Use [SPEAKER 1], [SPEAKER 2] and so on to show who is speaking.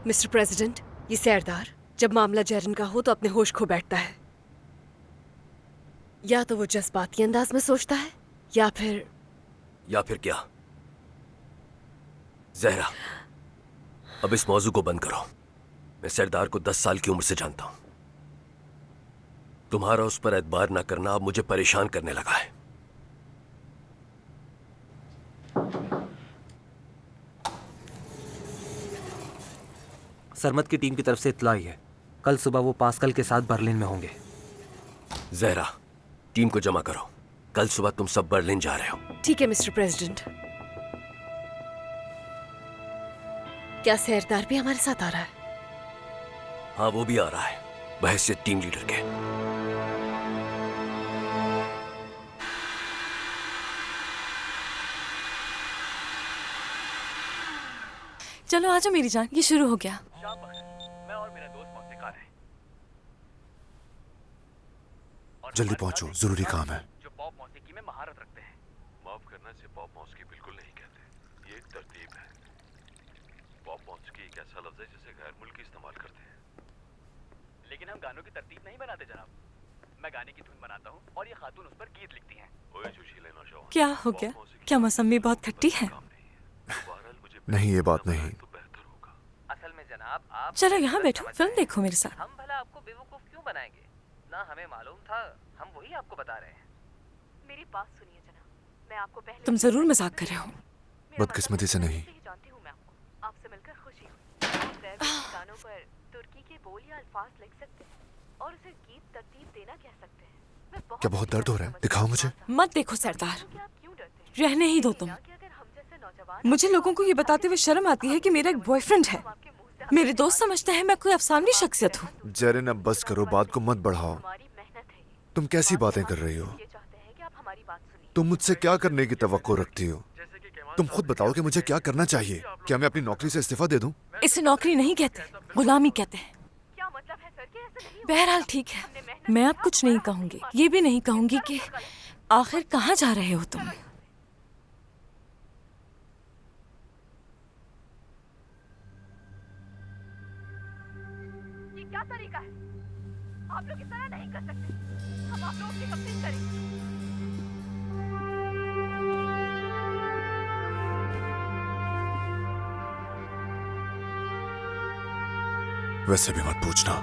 [SPEAKER 1] Mister president, ये सरदार जब मामला जैरन का हो तो अपने होश खो बैठता है। या तो वो जज्बाती अंदाज में सोचता है या फिर
[SPEAKER 2] क्या? जहरा, अब इस मौजू को बंद करो। मैं सरदार को 10 साल की उम्र से जानता हूं। तुम्हारा उस पर एतबार ना करना अब मुझे परेशान करने लगा है।
[SPEAKER 3] सरमत की टीम की तरफ से इत्तला आई है। कल सुबह वो पास्कल के साथ बर्लिन में होंगे।
[SPEAKER 2] जहरा, टीम को जमा करो। कल सुबह तुम सब बर्लिन जा रहे हो।
[SPEAKER 1] ठीक है मिस्टर प्रेसिडेंट। क्या सरदार भी हमारे साथ आ रहा है?
[SPEAKER 2] हाँ, वो भी आ रहा है, बहैसियत टीम लीडर के।
[SPEAKER 4] चलो आजा मेरी जान, ये शुरू हो गया।
[SPEAKER 5] मैं और मेरा दोस्त मौसीकार हैं।
[SPEAKER 6] जल्दी पहुंचो, जरूरी काम है।
[SPEAKER 5] जो पॉप मौसीकी में महारत रखते हैं। माफ करना, से पॉप मौसीकी बिल्कुल नहीं कहते। ये एक तरतीब है। पॉप मौसीकी एक ऐसा लफ्ज है जिसे गैर मुल्की इस्तेमाल करते हैं। लेकिन हम गानों की तरतीब नहीं बनाते जनाब। मैं गाने की धुन बनाता हूँ और ये खातून उस पर गीत लिखती हैं। ओए जोशीले नौजवान,
[SPEAKER 4] क्या हो गया? क्या मौसमी बहुत खट्टी है?
[SPEAKER 6] नहीं, ये बात नहीं।
[SPEAKER 5] असल में जनाब आप
[SPEAKER 4] चलो यहाँ बैठो, फिल्म देखो मेरे साथ।
[SPEAKER 5] हम भला आपको बेवकूफ क्यों बनाएंगे? ना हमें मालूम था, हम वही आपको बता रहे हैं।
[SPEAKER 7] मेरी बात सुनिए जनाब, मैं आपको पहले
[SPEAKER 4] तुम जरूर मजाक कर रहे हो।
[SPEAKER 6] बदकिस्मती से नहीं।
[SPEAKER 7] जानती हूँ मैं आपको, आपसे मिलकर खुशी हुई। गानों पर तुर्की के बोल या अल्फाज लिख सकते हैं और उसे गीत तरतीब देना कह सकते हैं।
[SPEAKER 6] क्या बहुत दर्द हो रहा है? दिखाओ मुझे।
[SPEAKER 4] मत देखो सरदार, रहने ही दो तुम। मुझे लोगों को ये बताते हुए शर्म आती है कि मेरा एक बॉयफ्रेंड है। मेरे दोस्त समझते हैं मैं कोई अफसानवी शख्सियत हूँ।
[SPEAKER 6] जेरिन, अब बस करो, बात को मत बढ़ाओ। तुम कैसी बातें कर रही हो? तुम मुझसे क्या करने की तवक्को रखती हो? तुम खुद बताओ कि मुझे क्या करना चाहिए। क्या मैं अपनी नौकरी से इस्तीफा दे दूं?
[SPEAKER 4] इसे नौकरी नहीं कहते, गुलामी कहते हैं। बहरहाल ठीक है, मैं अब कुछ नहीं कहूंगी। ये भी नहीं कहूंगी कि आखिर कहाँ जा रहे हो तुम।
[SPEAKER 7] क्या तरीका है? आप लोग इस तरह नहीं कर सकते। हम आप लोगों की तफसील करेंगे।
[SPEAKER 6] वैसे भी मत पूछना।